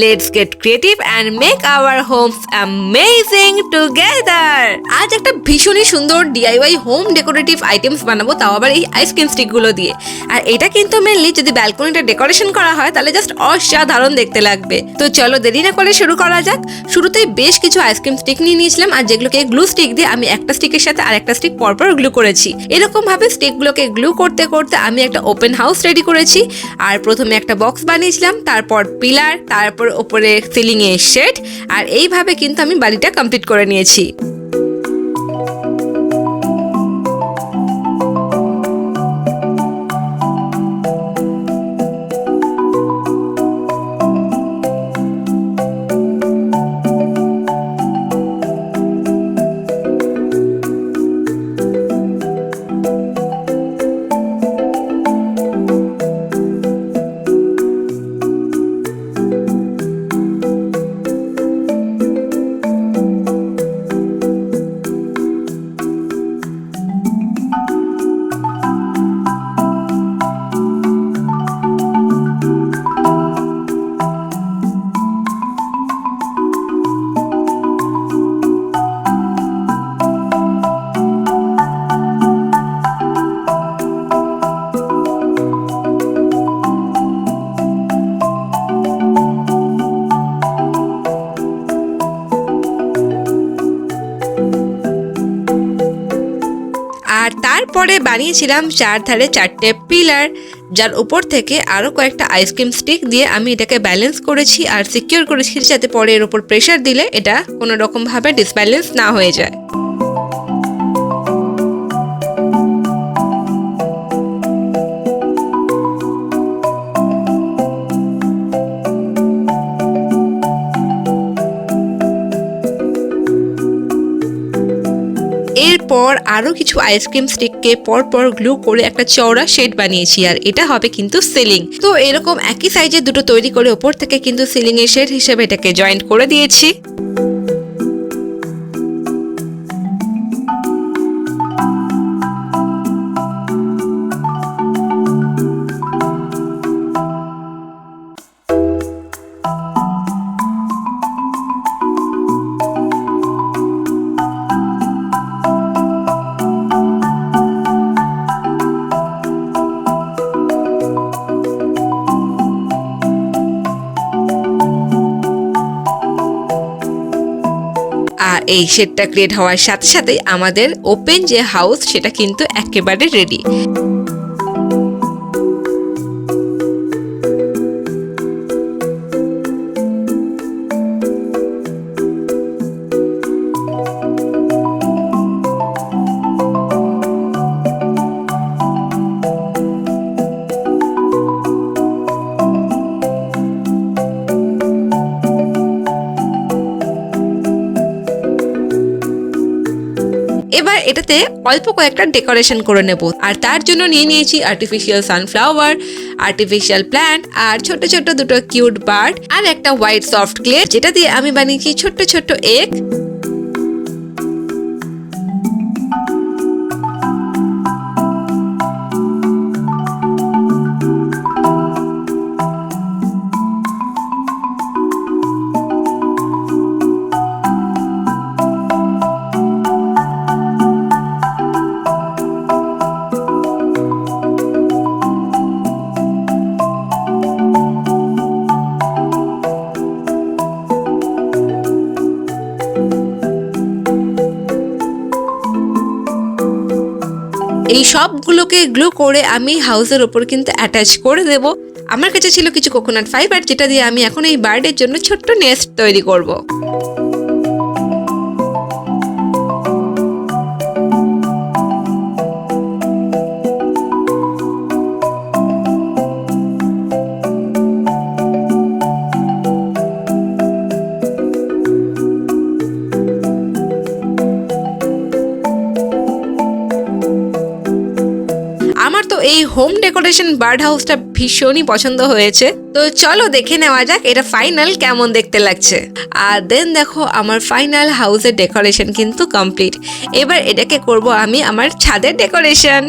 Let's get creative and make our homes amazing together. আজ একটা ভীষণই সুন্দর DIY হোম ডেকোরেটিভ আইটেমস বানাবো, তাও আবার এই আইসক্রিম স্টিকগুলো দিয়ে। আর এটা কিন্তু মেনলি যদি ব্যালকনিটা ডেকোরেশন করা হয় তাহলে জাস্ট অসাধারণ দেখতে লাগবে। তো চলো দেরি না করে শুরু করা যাক। শুরুতেই বেশ কিছু আইসক্রিম স্টিক নিয়ে নিয়েছিলাম, আর যেগুলোকে গ্লু স্টিক দিয়ে আমি একটা স্টিকের সাথে আরেকটা স্টিক পরপর গ্লু করেছি। এরকম ভাবে স্টিকগুলোকে গ্লু করতে করতে আমি একটা ওপেন হাউস রেডি করেছি। আর প্রথমে একটা বক্স বানিয়েছিলাম, তারপর পিলার, তারপর উপরে সিলিং এ শেড, আর এইভাবে কিন্তু আমি বাড়িটা কমপ্লিট করে নিয়েছি। আর তারপরে বানিয়েছিলাম চারধারে চারটে পিলার, যার উপর থেকে আরো কয়েকটা আইসক্রিম স্টিক দিয়ে আমি এটাকে ব্যালেন্স করেছি আর সিকিউর করেছি, যাতে পরে এর উপর প্রেসার দিলে এটা কোনো রকম ভাবে ডিসব্যালেন্স না হয়ে যায়। এরপর আরো কিছু আইসক্রিম স্টিককে পরপর গ্লু করে একটা চওড়া শেড বানিয়েছি, আর এটা হবে কিন্তু সিলিং। তো এরকম একই সাইজের দুটো তৈরি করে ওপর থেকে কিন্তু সিলিং এর শেড হিসেবে এটাকে জয়েন্ট করে দিয়েছি। আর এই শেডটা ক্রিয়েট হওয়ার সাথে সাথে আমাদের ওপেন যে হাউস সেটা কিন্তু একেবারে রেডি। এবার এটাতে অল্প কয়েকটা ডেকোরেশন করে নেব, আর তার জন্য নিয়ে নিয়েছি আর্টিফিশিয়াল সানফ্লাওয়ার, আর্টিফিশিয়াল প্ল্যান্ট, আর ছোট ছোট দুটো কিউট বার্ড, আর একটা হোয়াইট সফট ক্লে, যেটা দিয়ে আমি বানিয়েছি ছোট ছোট এগ। এই সবগুলোকে গ্লু করে আমি হাউসের ওপর কিন্তু অ্যাটাচ করে দেব। আমার কাছে ছিল কিছু কোকোনাট ফাইবার, যেটা দিয়ে আমি এখন এই বার্ডের জন্য ছোট্ট নেস্ট তৈরি করব। আমার তো এই হোম ডেকোরেশন বার্ড হাউসটা ভীষণই পছন্দ হয়েছে। তো চলো দেখে নেওয়া যাক এটা ফাইনাল কেমন দেখতে লাগছে। আর দেন দেখো আমার ফাইনাল হাউসের ডেকোরেশন কিন্তু কমপ্লিট। এবার এটাকে করব আমি আমার ছাদের ডেকোরেশন।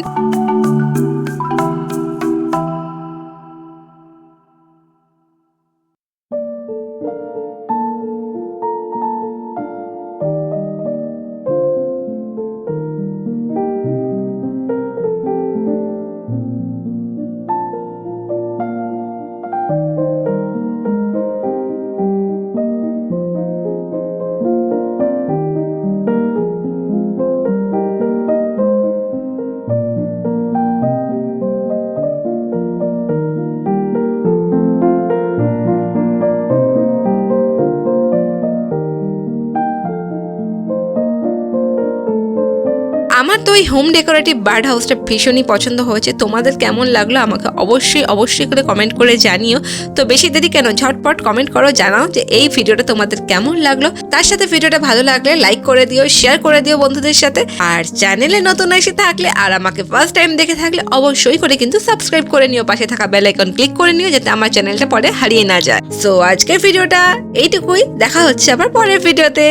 আমার তো এই হোম ডেকোরেটিভ বার্ড হাউসটা ভীষণই পছন্দ হয়েছে। তোমাদের কেমন লাগলো আমাকে অবশ্যই করে কমেন্ট করে জানিও। তো বেশি দেরি কেন, ঝটপট কমেন্ট করো, জানাও যে এই ভিডিওটা তোমাদের কেমন লাগলো। তার সাথে ভিডিওটা ভালো লাগলে লাইক করে দিও, শেয়ার করে দিও বন্ধুদের সাথে। আর চ্যানেলে নতুন এসে থাকলে আর আমাকে ফার্স্ট টাইম দেখে থাকলে অবশ্যই করে কিন্তু সাবস্ক্রাইব করে নিও, পাশে থাকা বেল আইকন ক্লিক করে নিও যাতে আমার চ্যানেলটা পরে হারিয়ে না যায়। সো আজকের ভিডিওটা এইটুকুই, দেখা হচ্ছে আবার পরের ভিডিওতে।